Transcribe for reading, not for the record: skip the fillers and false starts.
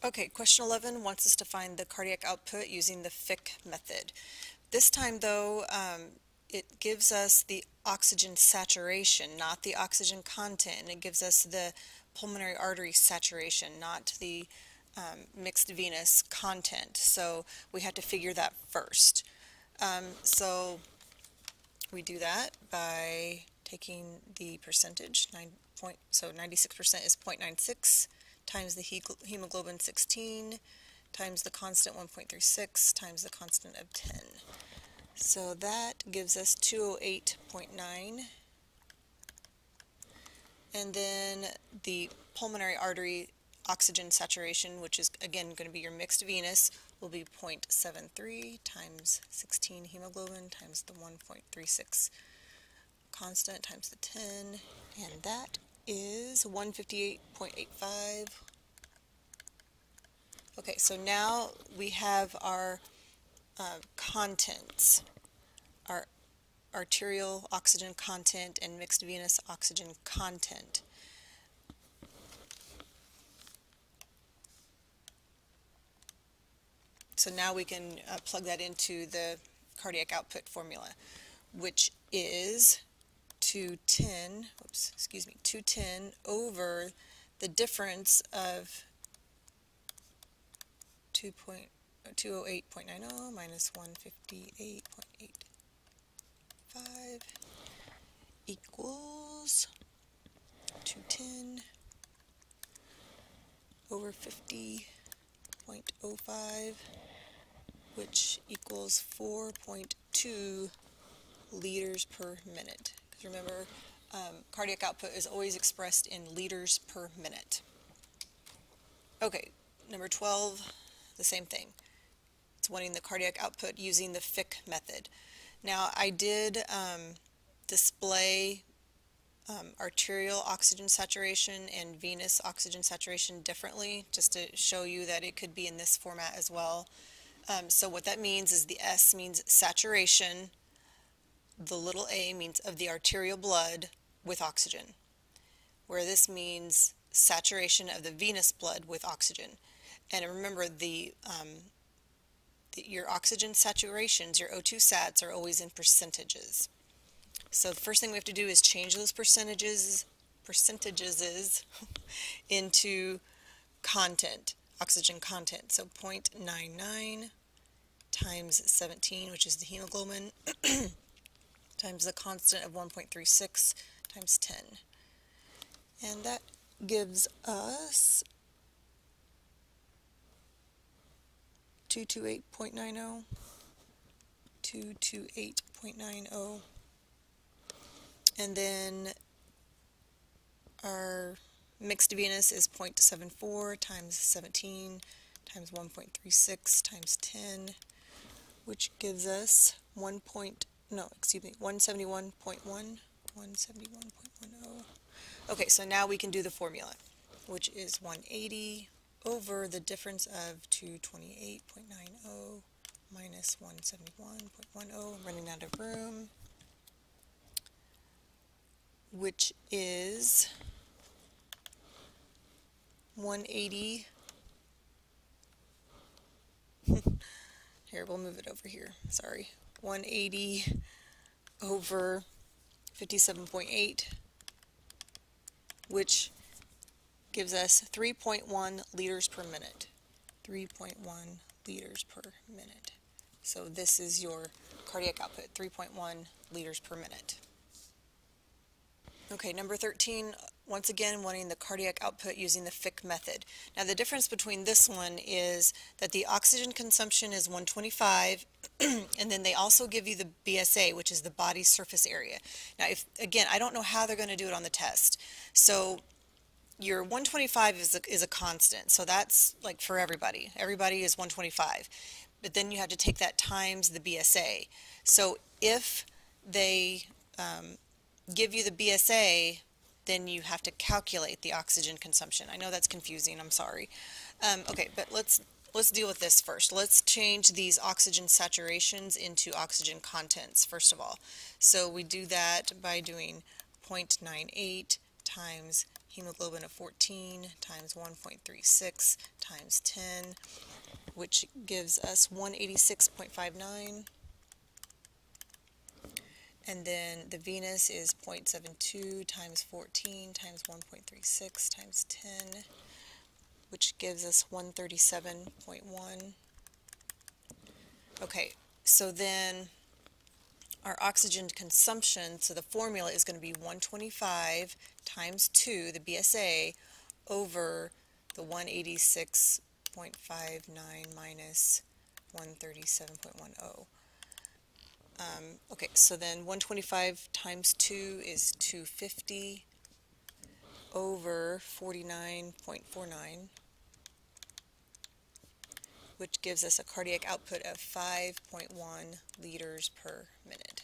Okay, question 11 wants us to find the cardiac output using the Fick method. This time, though, it gives us the oxygen saturation, not the oxygen content, and it gives us the pulmonary artery saturation, not the mixed venous content. So we have to figure that first. So we do that by taking the percentage, 96% is 0.96 times the hemoglobin 16 times the constant 1.36 times the constant of 10. So that gives us 208.9. And then the pulmonary artery oxygen saturation, which is again going to be your mixed venous, will be 0.73 times 16 hemoglobin times the 1.36 constant times the 10, and that is 158.85. Okay, so now we have our contents, our arterial oxygen content and mixed venous oxygen content. So now we can plug that into the cardiac output formula, which is 210 over the difference of 208.90 minus 158.85 equals 210 over 50.05, which equals 4.2 liters per minute. Because remember, cardiac output is always expressed in liters per minute. Okay, number 12, the same thing. It's wanting the cardiac output using the Fick method. Now, I did display arterial oxygen saturation and venous oxygen saturation differently, just to show you that it could be in this format as well. So what that means is the S means saturation, the little a means of the arterial blood with oxygen, where this means saturation of the venous blood with oxygen. And remember, your oxygen saturations, your O2 sats, are always in percentages. So the first thing we have to do is change those percentages into content, oxygen content. So 0.99 times 17, which is the hemoglobin, times the constant of 1.36 times 10. And that gives us 228.90, 228.90. And then our mixed venous is 0.74 times 17 times 1.36 times 10, which gives us 171.1, 171.10. Okay, so now we can do the formula, which is 180 over the difference of 228.90 minus 171.10. I'm running out of room, which is 180. Here, we'll move it over here. Sorry. 180 over 57.8, which gives us 3.1 liters per minute. 3.1 liters per minute. So this is your cardiac output, 3.1 liters per minute. Okay, number 13, once again wanting the cardiac output using the Fick method. Now the difference between this one is that the oxygen consumption is 125, and then they also give you the BSA, which is the body surface area. Now, again, I don't know how they're going to do it on the test. So your 125 is a constant, so that's like for everybody. Everybody is 125. But then you have to take that times the BSA. So if they give you the BSA, then you have to calculate the oxygen consumption. I know that's confusing, I'm sorry. Okay, but let's deal with this first. Let's change these oxygen saturations into oxygen contents first of all. So we do that by doing 0.98 times hemoglobin of 14 times 1.36 times 10, which gives us 186.59. And then the venous is 0.72 times 14 times 1.36 times 10, which gives us 137.1. Okay, so then our oxygen consumption, so the formula is going to be 125 times 2, the BSA, over the 186.59 minus 137.10. Okay, so then 125 times 2 is 250 over 49.49, which gives us a cardiac output of 5.1 liters per minute.